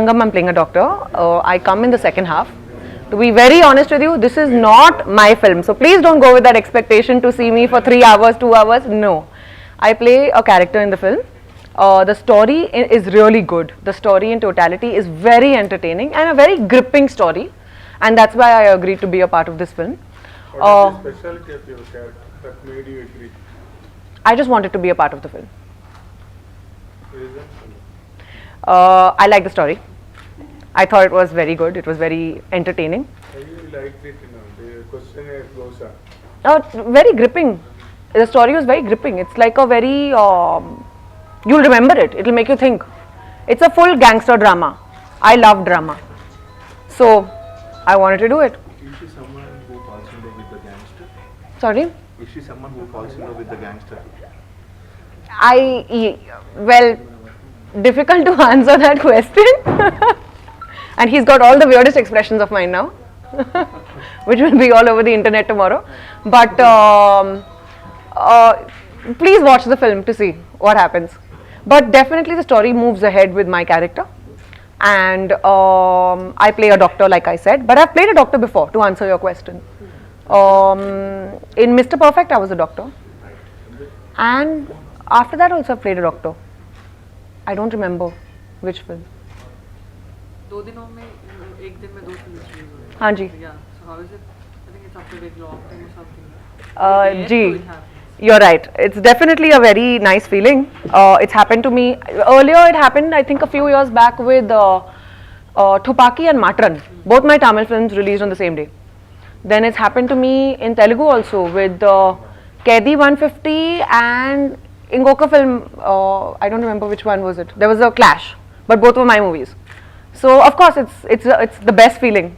I'm playing a doctor. I come in the second half. To be very honest with you, this is not my film. So please don't go with that expectation to see me for 3 hours, 2 hours. No. I play a character in the film. The story is really good. The story in totality is very entertaining and a very gripping story. And that's why I agreed to be a part of this film. What is the specialty of your character that made you agree? I just wanted to be a part of the film. Reason? I like the story. I thought it was very good. It was very entertaining. How you liked it? The questionnaire goes on. Very gripping. The story was very gripping. It's like a very, you'll remember it. It'll make you think. It's a full gangster drama. I love drama. So, I wanted to do it. Is she someone who falls in love with the gangster? Sorry? Is she someone who falls in love with the gangster? Well, difficult to answer that question. And he's got all the weirdest expressions of mine now, which will be all over the internet tomorrow. But please watch the film to see what happens. But definitely the story moves ahead with my character. And I play a doctor, like I said. But I've played a doctor before, to answer your question. In Mr. Perfect, I was a doctor. And after that also I played a doctor. I don't remember which film. 2 दिनों में एक दिन में 2 film release हुई. हाँ जी. Yeah. So how is it? I think it's after a very long time or something. Gee, you're right. It's definitely a very nice feeling. It's happened to me earlier. It happened, I think, a few years back with Thupaki and Matran. Both my Tamil films released on the same day. Then it's happened to me in Telugu also with Kaidi 150 and Ingoka film. I don't remember which one was it. There was a clash, but both were my movies. So of course it's the best feeling.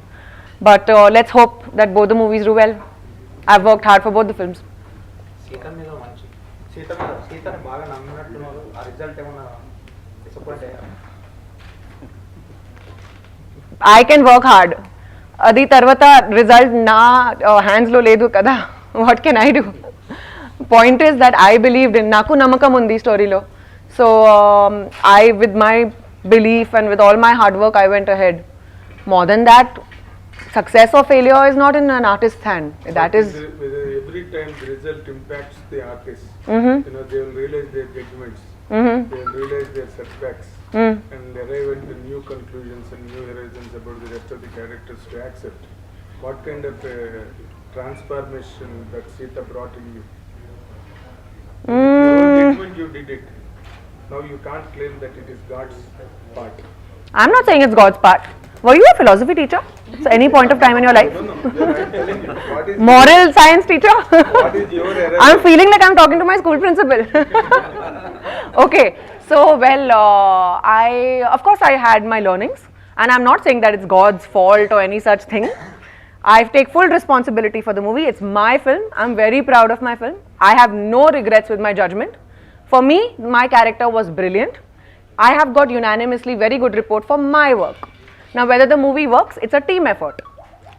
But let's hope that both the movies do well. I've worked hard for both the films. I can work hard. Adi tarvata result na hands lo ledu kada. What can I do? Point is that I believed in naku namakam undi story lo. So I, with my belief and with all my hard work, I went ahead. More than that, success or failure is not in an artist's hand. That is whether every time the result impacts the artist. Mm-hmm. They will realize their judgments. Mm-hmm. They will realize their setbacks. Mm. And arrive at new conclusions and new horizons about the rest of the characters to accept. What kind of transformation that Sita brought in you? Your judgment, you did it. Now you can't claim that it is God's part. I'm not saying it's God's part. Were you a philosophy teacher? So any point of time in your life? No. I'm telling you, what is Moral science teacher? what is your error? I'm feeling like I'm talking to my school principal. Okay, so well, of course I had my learnings, and I'm not saying that it's God's fault or any such thing. I take full responsibility for the movie. It's my film. I'm very proud of my film. I have no regrets with my judgment. For me, my character was brilliant. I have got unanimously very good report for my work. Now, whether the movie works, it's a team effort.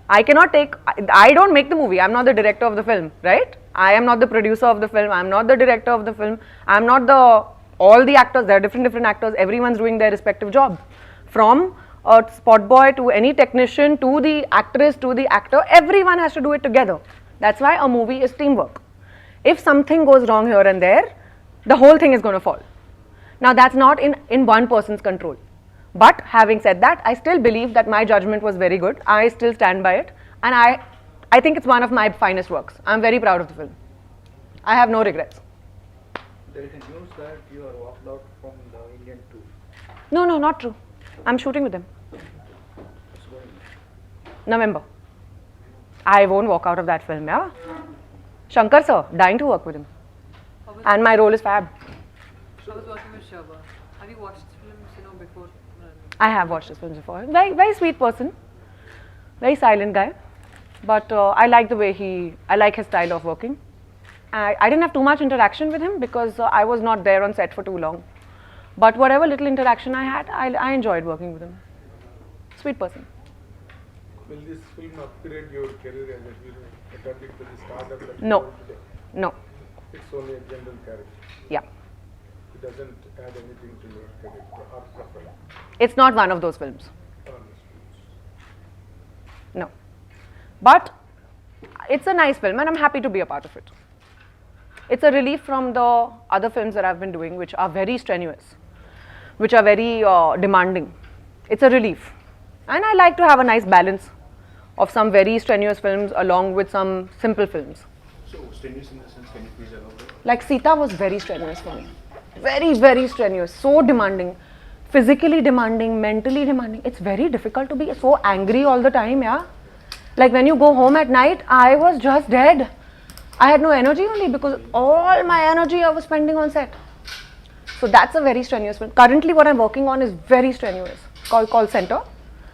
I don't make the movie. I'm not the director of the film, right? I am not the producer of the film. I'm not the director of the film. I'm not all the actors. There are different actors. Everyone's doing their respective job. From a spot boy to any technician to the actress to the actor, everyone has to do it together. That's why a movie is teamwork. If something goes wrong here and there, the whole thing is going to fall. Now, that's not in one person's control. But having said that, I still believe that my judgment was very good. I still stand by it, and I think it's one of my finest works. I'm very proud of the film. I have no regrets. There is a news that you are walked out from the Indian tour. No, not true. I'm shooting with them. November. I won't walk out of that film, yeah? Shankar sir, dying to work with him. And my role is fab. I was working with Sharwanand. Have you watched films, before? I have watched his films before. Very, very sweet person. Very silent guy. But I like the way I like his style of working. I didn't have too much interaction with him because I was not there on set for too long. But whatever little interaction I had, I enjoyed working with him. Sweet person. Will this film upgrade your career as a hero according to the stardom that No. you have today? No. It's only a general character. Yeah. It doesn't add anything to your character or profile. It's not one of those films. Honestly. No. But it's a nice film and I'm happy to be a part of it. It's a relief from the other films that I've been doing, which are very strenuous, which are very demanding. It's a relief. And I like to have a nice balance of some very strenuous films along with some simple films. So, strenuous in the sense, can you please elaborate? Like Sita was very strenuous for me. Very, very strenuous. So demanding. Physically demanding, mentally demanding. It's very difficult to be so angry all the time, yeah. Like when you go home at night, I was just dead. I had no energy only because all my energy I was spending on set. So that's a very strenuous film. Currently what I'm working on is very strenuous. Called Call Center.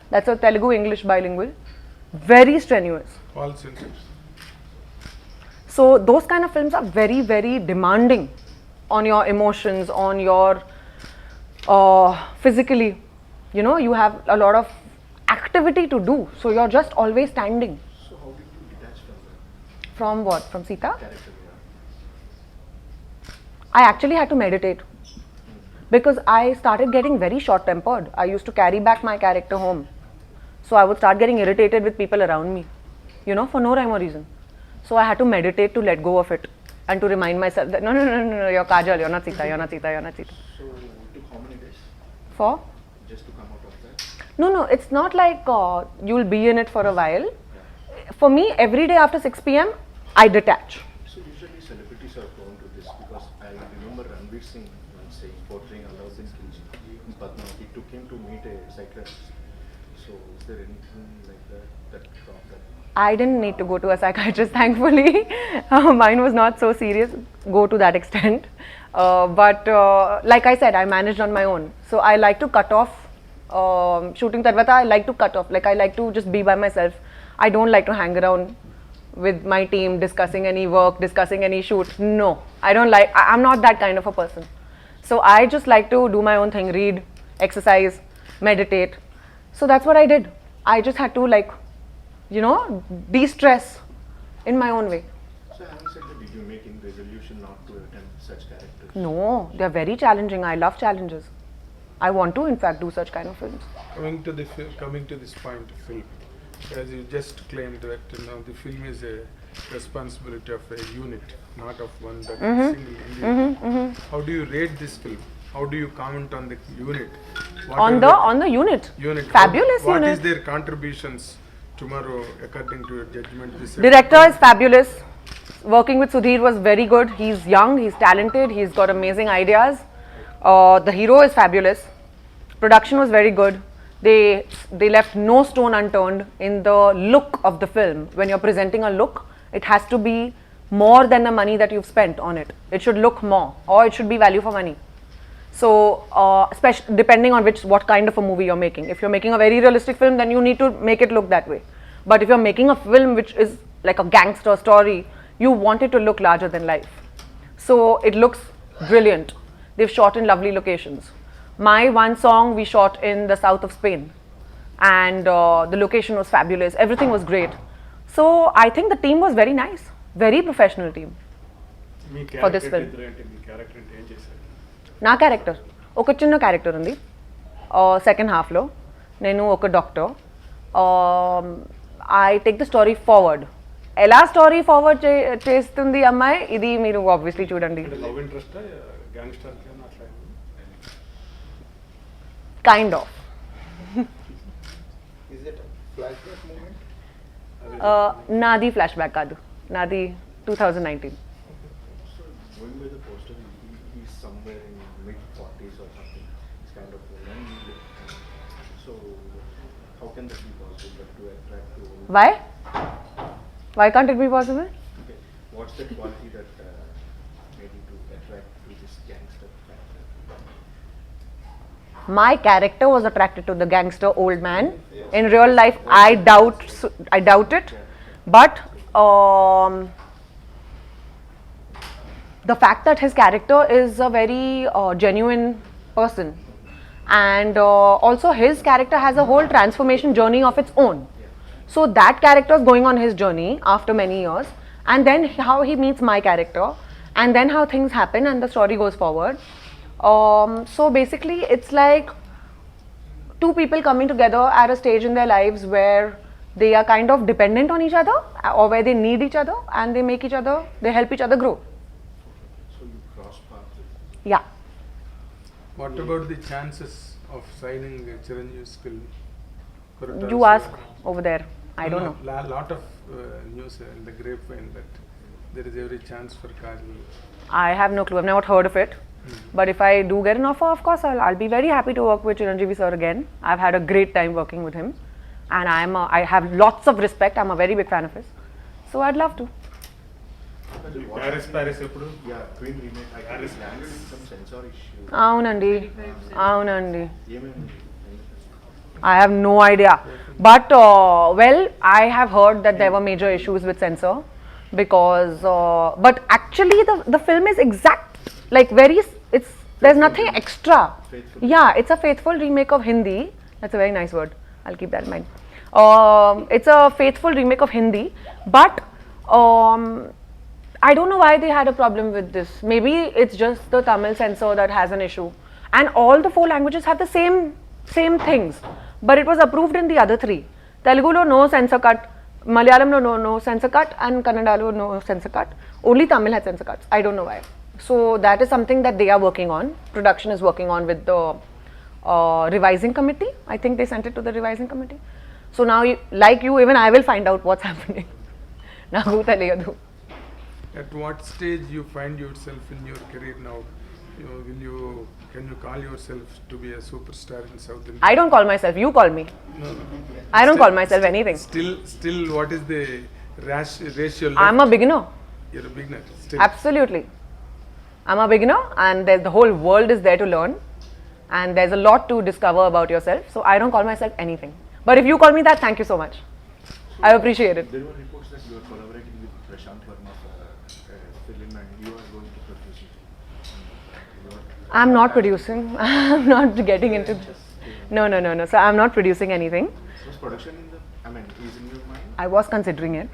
That's a Telugu-English bilingual. Very strenuous. All senses. So those kind of films are very, very demanding on your emotions, on your physically. You know, you have a lot of activity to do. So you're just always standing. So, how did you detach from that From what? From Sita? character? I actually had to meditate. Because I started getting very short-tempered. I used to carry back my character home. So I would start getting irritated with people around me. You know, for no rhyme or reason. So I had to meditate to let go of it. And to remind myself that, no, you're Kajal, you're not Sita, you're not Sita, you're not Sita. So, it took how many days For? just to come out of that? No, it's not like you'll be in it for a while. For me, every day after 6 p.m., I detach. So, usually celebrities are prone to this because I remember Ranveer Singh once saying, portraying Alauddin Khilji in Padma, he took him to meet a psychiatrist. So, is there anything like that I didn't need to go to a psychiatrist, thankfully. Mine was not so serious, go to that extent. But like I said, I managed on my own. So I like to cut off, shooting Tarvata, I like to cut off. Like I like to just be by myself. I don't like to hang around with my team, discussing any work, discussing any shoot. No, I don't like, I'm not that kind of a person. So I just like to do my own thing, read, exercise, meditate. So that's what I did. I just had to like, you know, de-stress in my own way. So, having said that, did you make any resolution not to attempt such characters? No, they're very challenging. I love challenges. I want to, in fact, do such kind of films. Coming to this point of film, as you just claimed that the film is a responsibility of a unit, not of one that single individual. How do you rate this film? How do you comment on the unit? What On the unit. Fabulous What unit. is their contributions tomorrow according to your judgment? This Director is fabulous. Working with Sudhir was very good. He's young, he's talented, he's got amazing ideas. The hero is fabulous. Production was very good. They left no stone unturned in the look of the film. When you're presenting a look, it has to be more than the money that you've spent on it. It should look more, or it should be value for money. So, especially depending on what kind of a movie you're making. If you're making a very realistic film, then you need to make it look that way. But if you're making a film which is like a gangster story, you want it to look larger than life. So it looks brilliant. They've shot in lovely locations. My one song we shot in the south of Spain, and the location was fabulous. Everything was great. So I think the team was very nice, very professional team for this film. నా character ఒక చిన్న character ఉంది second హాఫ్లో నేను ఒక doctor I take the story forward ఎలా story forward చేస్తుంది అమ్మాయి ఇది మీరు ఆబ్వియస్లీ చూడండి కైండ్ ఆఫ్ నాది ఫ్లాష్ బ్యాక్ కాదు నాది 2019 Going by the poster, he's somewhere in mid-40s or something. He's kind of old. So, how can that be possible that to attract to... Why can't it be possible? Okay. What's the quality that made you to attract to this gangster character? My character was attracted to the gangster old man. In real life, I doubt it. But the fact that his character is a very genuine person, and also his character has a whole transformation journey of its own. So that character is going on his journey after many years, and then how he meets my character, and then how things happen and the story goes forward. So basically, it's like two people coming together at a stage in their lives where they are kind of dependent on each other, or where they need each other, and they help each other grow. So you cross paths with Yeah. What about the chances of signing Chiranjeevi's film? Korattas, You ask over there. I don't know. Lot of news in the grapevine that there is every chance for Kajal. I have no clue. I've never heard of it. But if I do get an offer, of course, I'll be very happy to work with Chiranjeevi sir again. I've had a great time working with him, and I have lots of respect. I'm a very big fan of his, so I'd love to. Paris ఎప్పుడు? yeah, Queen remake. I think it's landed in some censor issue. Avunandi, avunandi. ఏమేమి I have no idea. But well, I have heard that there were major issues with censor because but actually the film is exact, like there's nothing extra. Faithful. Yeah, it's a faithful remake of Hindi. That's a very nice word. I'll keep that in mind. It's a faithful remake of Hindi, but I don't know why they had a problem with this. Maybe it's just the Tamil censor that has an issue, and all the 4 languages have the same things, but it was approved in the other 3. Telugu no censor cut, Malayalam no censor cut, and Kannada no censor cut. Only Tamil had censor cuts. I don't know why. So that is something that they are working on. Production is working on with the revising committee. I think they sent it to the revising committee. So now, like you, even I will find out what's happening. Nagu teliyadu. At what stage you find yourself in your career now? Can you call yourself to be a superstar in South India? I don't call myself. You call me. No. I don't call myself anything. Still, what is the ratio left? I'm a beginner. You're a beginner. Still. Absolutely. I'm a beginner, and the whole world is there to learn, and there's a lot to discover about yourself. So I don't call myself anything. But if you call me that, thank you so much. I appreciate it. There were reports that you are collaborating with Prashant Verma for a film and you are going to produce it. I'm not producing. I'm not getting into. No. So I'm not producing anything. So is production is in your mind? I was considering it,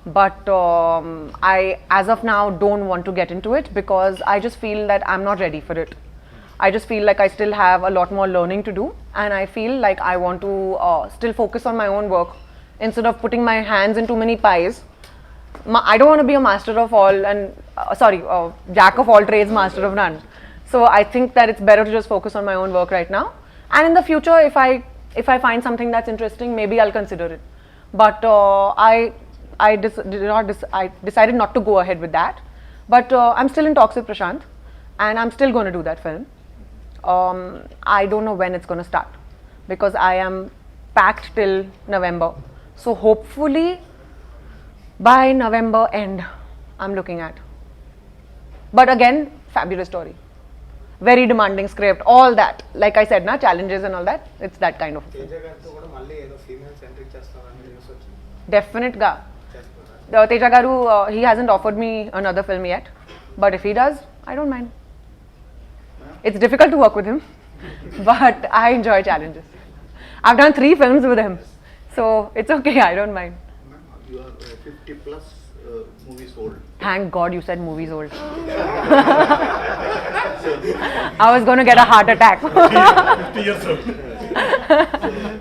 but I, as of now, don't want to get into it because I just feel that I'm not ready for it. I just feel like I still have a lot more learning to do, and I feel like I want to still focus on my own work instead of putting my hands in too many pies. I don't want to be a master of all and jack of all trades, master of none. So I think that it's better to just focus on my own work right now, and in the future, if I find something that's interesting, maybe I'll consider it. But I decided not to go ahead with that. But I'm still in talks with Prashant, and I'm still going to do that film. I don't know when it's going to start because I am packed till November. So hopefully by November end, I'm looking at. But again, fabulous story. Very demanding script, all that. Like I said, challenges and all that. It's that kind of. Teja గారితో కూడా మళ్ళీ ఏదో female centric చేస్తామని news వచ్చింది. Definite ga. చేస్తున్నారు. Teja Garu, he hasn't offered me another film yet. But if he does, I don't mind. It's difficult to work with him, but I enjoy challenges. I've done 3 films with him, so it's okay. I don't mind. You are 50 plus movies old. Thank God you said movies old. I was going to get a heart attack. 50 years old.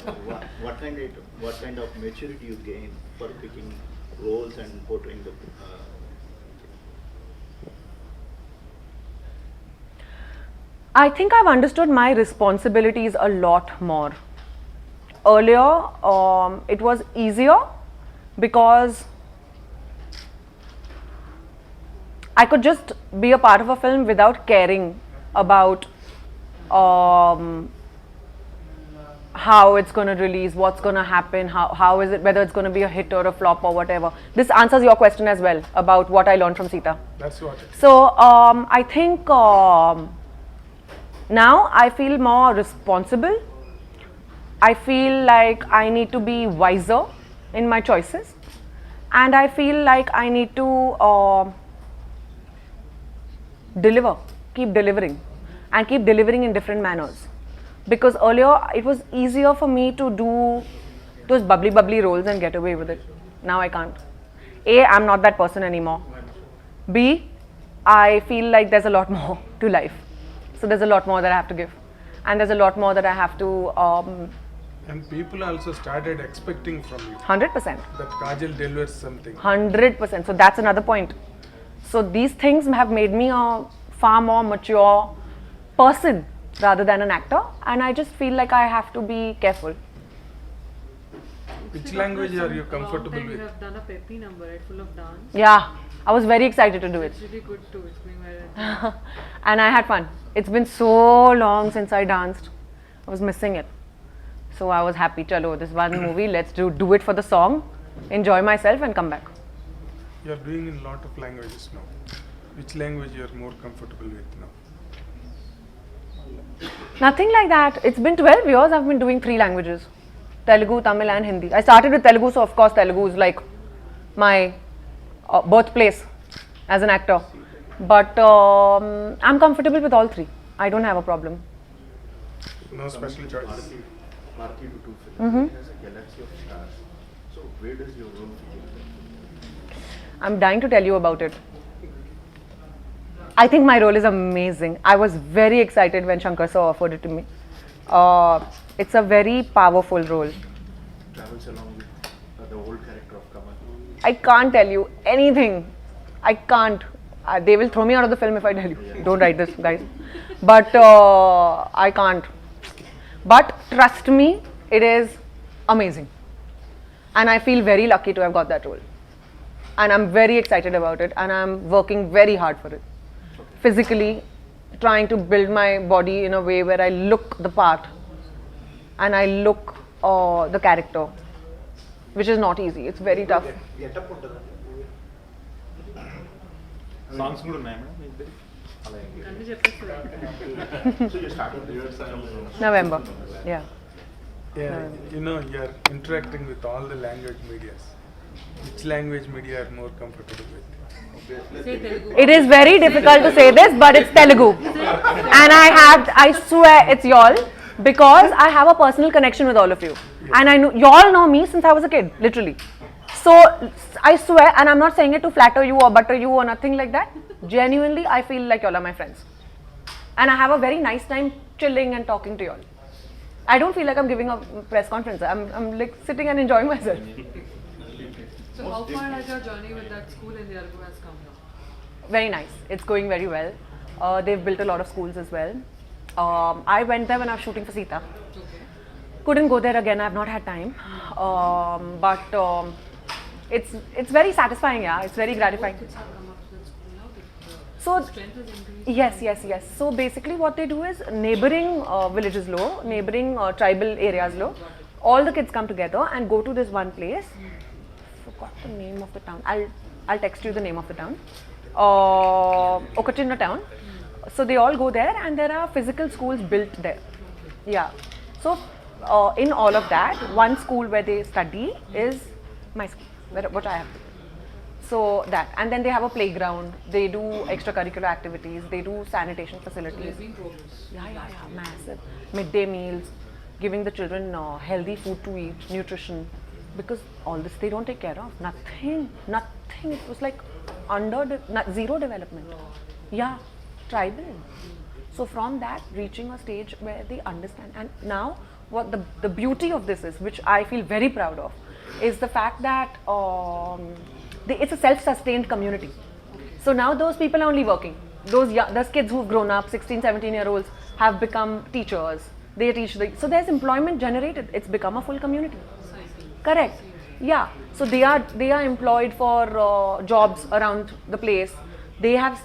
So what kind of maturity you gain for picking roles and portraying the I think I've understood my responsibilities a lot more. Earlier, it was easier because I could just be a part of a film without caring about how it's going to release, what's going to happen, how is it, whether it's going to be a hit or a flop or whatever. This answers your question as well about what I learned from Sita. That's what. So I think now I feel more responsible. I feel like I need to be wiser in my choices, and I feel like I need to keep delivering in different manners. Because earlier it was easier for me to do those bubbly roles and get away with it. Now I can't. A, I'm not that person anymore. B, I feel like there's a lot more to life. So there's a lot more that I have to give, and there's a lot more that I have to. And people also started expecting from you 100%. that Kajal delivers something. 100%. So that's another point. So these things have made me a far more mature person rather than an actor, and I just feel like I have to be careful. Which language are you comfortable You with? have done a peppy number, right, full of dance. Yeah, I was very excited to do it. It's really good too. It's going well. And I had fun. It's been so long since I danced. I was missing it. So I was happy. Chalo, this one movie, let's do it for the song, enjoy myself and come back. You are doing in a lot of languages now. Which language you are more comfortable with now? Nothing like that. It's been 12 years I've been doing 3 languages. Telugu, Tamil and Hindi. I started with Telugu, so of course Telugu is like my birthplace as an actor. But I'm comfortable with all 3. I don't have a problem. No special choice. Marty to two films. It has a galaxy of stars. So where does your role fit in? I'm dying to tell you about it. I think my role is amazing. I was very excited when Shankar sir offered it to me. It's a very powerful role. Travels along with the old character of Kamal. I can't tell you anything. I can't. They will throw me out of the film if I tell you. Don't write this, guys. But I can't. But trust me, it is amazing. And I feel very lucky to have got that role. And I'm very excited about it, and I'm working very hard for it. Physically, trying to build my body in a way where I look the part and I look the character, which is not easy. It's very tough. Songs కూడా ఉన్నాయి madam మీ ఇద్దరి అన్ని చెప్పేసి so you started the year November. Yeah. Yeah, you know, you are interacting with all the language medias. Which language media are more comfortable with? say Telugu. It is very difficult to say this, but it's Telugu. And I swear it's y'all, because I have a personal connection with all of you. And I know, y'all know me since I was a kid, literally. So, I swear, and I'm not saying it to flatter you or butter you or nothing like that. Genuinely, I feel like y'all are my friends. And I have a very nice time chilling and talking to y'all. I don't feel like I'm giving a press conference. I'm like sitting and enjoying myself. So how far has your journey with that school in Yargu has come now? Very nice. It's going very well. They've built a lot of schools as well. I went there when I was shooting for Sita. Okay. Couldn't go there again. I've not had time. But it's very satisfying. Yeah, it's very gratifying. Kids have come up to that school now. So Strength has increased. yes. So basically, what they do is neighboring villages lo, neighboring tribal areas lo, all the kids come together and go to this one place. Forgot the name of the town. I'll text you the name of the town. Okachinna town. So they all go there, and there are physical schools built there. Yeah. So in all of that, one school where they study is my school, what I have. So that, and then they have a playground. They do extracurricular activities. They do sanitation facilities. There's been progress. Yeah, massive. Midday meals, giving the children healthy food to eat, nutrition, because all this they don't take care of. Nothing. It was like zero development. Yeah, tribal. So from that, reaching a stage where they understand. And now, what the beauty of this is, which I feel very proud of, is the fact that it's a self-sustained community. So now those people are only working. Those kids who've grown up, 16, 17-year-olds, have become teachers. They teach so there's employment generated. It's become a full community. Correct. Yeah. So they are employed for jobs around the place. They have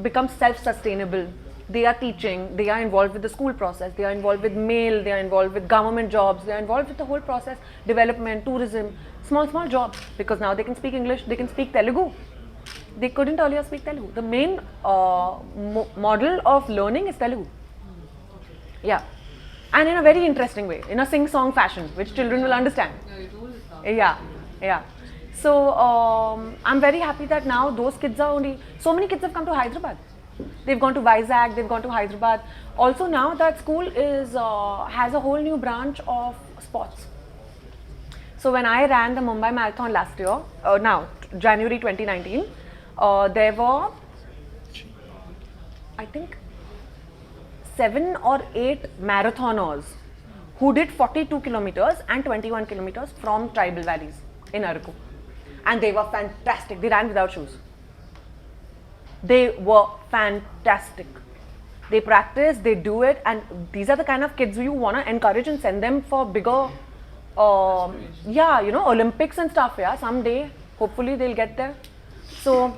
become self-sustainable. They are teaching. They are involved with the school process. They are involved with mail. They are involved with government jobs. They are involved with the whole process, development, tourism, small jobs. Because now they can speak English. They can speak Telugu. They couldn't earlier speak Telugu. The main model of learning is Telugu. Yeah. And in a very interesting way, in a sing-song fashion, which children will understand. Yeah, you told us now. Yeah. So I'm very happy that now those kids are only. So many kids have come to Hyderabad. They've gone to Vizag. They've gone to Hyderabad. Also now that school has a whole new branch of sports. So when I ran the Mumbai Marathon last year, January 2019, there were, I think, 7 or 8 marathoners who did 42 kilometers and 21 kilometers from tribal valleys in Araku. And they were fantastic. They ran without shoes. They were fantastic. They practice, they do it, and these are the kind of kids you want to encourage and send them for bigger, yeah, you know, Olympics and stuff. Yeah, someday, hopefully they'll get there. So,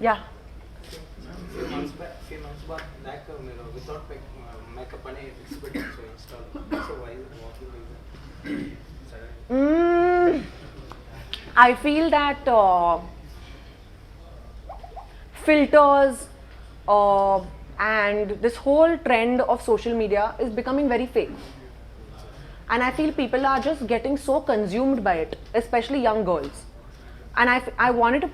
yeah. Few months back, without makeup and exhibit also installed. So why is it walking like that? I feel that filters and this whole trend of social media is becoming very fake. And I feel people are just getting so consumed by it, especially young girls. And I wanted to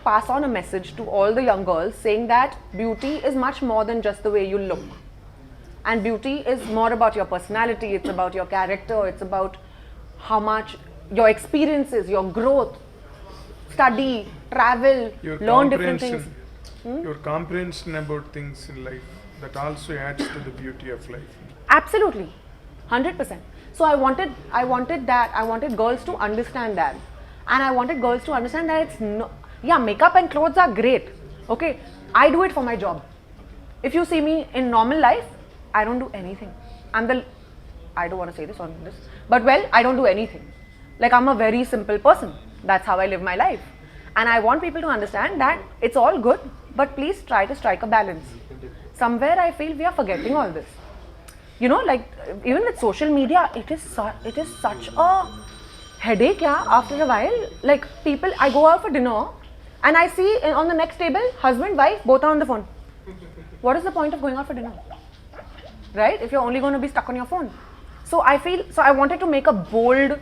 pass on a message to all the young girls saying that beauty is much more than just the way you look. And beauty is more about your personality, it's about your character, it's about how much your experiences, your growth, study, travel, learn different things. Your comprehension about things in life, that also adds to the beauty of life. Absolutely, 100%. So I wanted girls to understand that. And I wanted girls to understand that it's no, yeah, makeup and clothes are great. Okay, I do it for my job. If you see me in normal life, I don't do anything. I don't want to say this on this, but well, I don't do anything. Like, I'm a very simple person. That's how I live my life. And I want people to understand that it's all good, but please try to strike a balance. Somewhere I feel we are forgetting all this. You know, like even with social media, it is such a headache, yeah, after a while. Like people, I go out for dinner and I see on the next table, husband, wife, both are on the phone. What is the point of going out for dinner? Right? If you're only going to be stuck on your phone. So I wanted to make a bold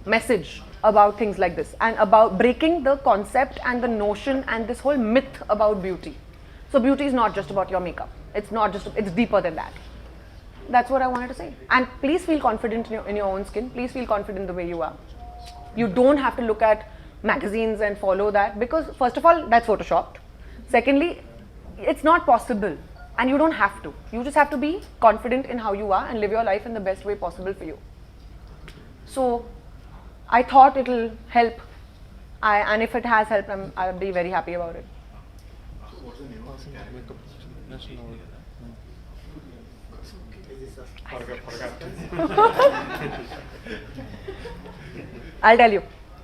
message about things like this and about breaking the concept and the notion and this whole myth about beauty. So beauty is not just about your makeup. It's deeper than that. That's what I wanted to say. And please feel confident in your own skin. Please feel confident the way you are. You don't have to look at magazines and follow that, because first of all, that's photoshopped. Secondly, it's not possible and you don't have to. You just have to be confident in how you are and live your life in the best way possible for you. So I thought it'll help, and if it has helped, I'll be very happy about it. So what's the name of I'll tell you,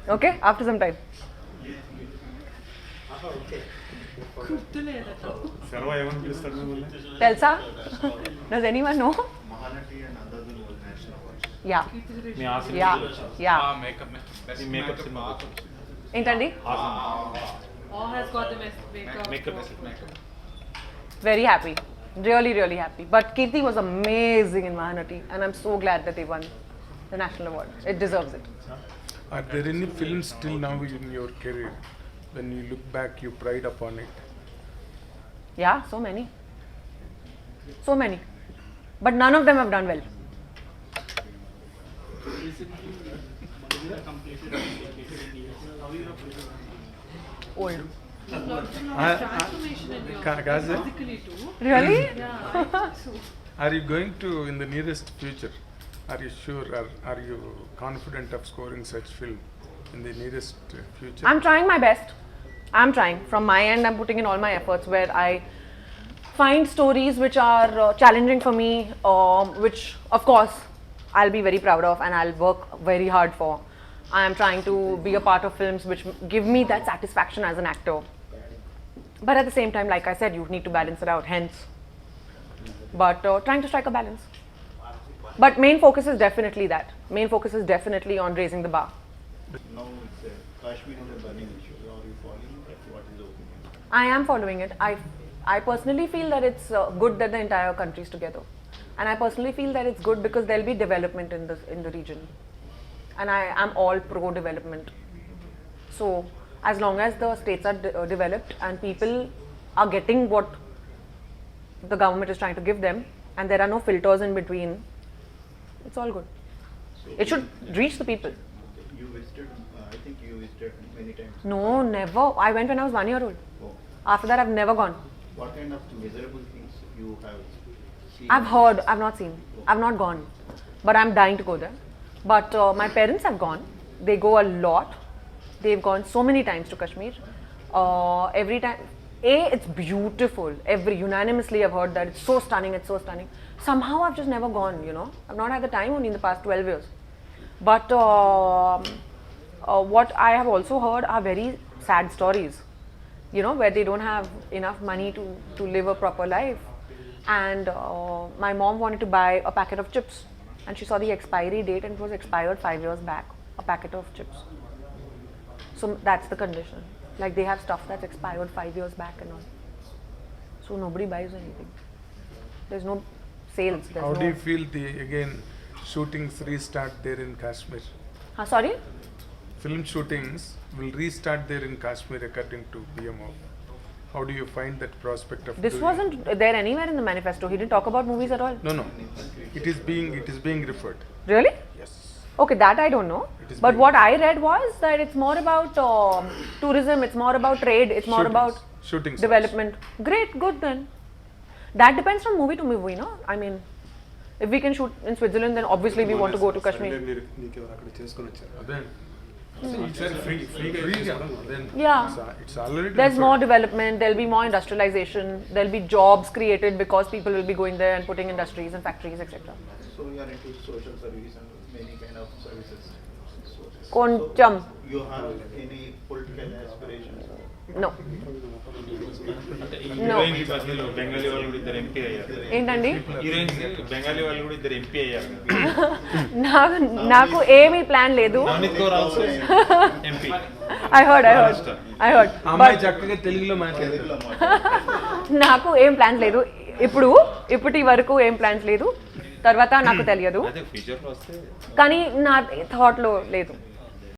okay, after some time. Telsa? Does anyone know? Mahanati and Andadul was national awards. Yeah. Intandi? All has got the makeup. Very happy. Really, really happy. But Kirti was amazing in Mahanati, and I'm so glad that they won the national award. It deserves it. Are there any films till now in your career, when you look back, you pride upon it? Yeah, so many. So many. But none of them have done well. Old. Transformation in your Kajal? physically too. Really? Yeah. Are you going to, in the nearest future, are you sure, are you confident of scoring such film in the nearest future? I'm trying my best. I'm trying. From my end, I'm putting in all my efforts where I find stories which are challenging for me, which of course I'll be very proud of and I'll work very hard for. I am trying to be a part of films which give me that satisfaction as an actor. But at the same time, like I said, you need to balance it out, hence. But trying to strike a balance. But main focus is definitely that. Main focus is definitely on raising the bar. Now it's Kashmir is a burning issue. Are you following that? What is the opinion? I am following it. I personally feel that it's good that the entire country is together. And I personally feel that it's good because there'll be development in the region. And I am all pro-development. So as long as the states are developed and people are getting what the government is trying to give them, and there are no filters in between, it's all good. So It should reach the people. you visited, I think you visited many times. No, never. I went when I was 1 year old. Oh. After that, I've never gone. What kind of miserable things you have I've heard, I've not seen, I've not gone, but I'm dying to go there. But my parents have gone. They go a lot. They've gone so many times to Kashmir. Every time, it's beautiful. Unanimously I've heard that it's so stunning, it's so stunning. Somehow I've just never gone, you know. I've not had the time only in the past 12 years. But what I have also heard are very sad stories, you know, where they don't have enough money to live a proper life. And my mom wanted to buy a packet of chips, and she saw the expiry date and it was expired 5 years back, a packet of chips. So that's the condition. Like they have stuff that's expired 5 years back and all. So nobody buys anything. There's no sales. There's How no do you feel again shootings restart there in Kashmir? Sorry? Film shootings will restart there in Kashmir according to BMO. How do you find that prospect of This doing wasn't there anywhere in the manifesto. He didn't talk about movies at all. No. It is being referred. Really? Yes. Okay, that I don't know. It is But being- what I read was that it's more about tourism, it's more about trade, it's more about shootings. development. Great, good then. That depends from movie to movie, no? I mean, if we can shoot in Switzerland, then obviously we want to go to Kashmir. Then freeగా. Then Yeah. it's already There's referred. more development, there'll be more industrialization, there'll be jobs created because people will be going there and putting industries and factories, etc. So you are into social service and many kind of services. Koncham. You have any political aspirations? No. Heroine ఈ మధ్యలో బెంగాలీ వాళ్ళు కూడా ఇద్దరు MP అయ్యారు. ఏంటండి? Heroines Bengali వాళ్ళు కూడా ఇద్దరు ఎంపీ అయ్యారు. నాకు ఏమీ ప్లాన్ లేదు. Navneet Kaur also MP. I heard. అమ్మాయి చక్కగా తెలుగులో మాట్లాడారు. నాకు ఏం ప్లాన్స్ లేదు. ఇప్పటి వరకు ఏం ప్లాన్స్ లేదు. తర్వాత నాకు తెలియదు. అదే ఫ్యూచర్ లో వస్తే కానీ నా థాట్ లో లేదు.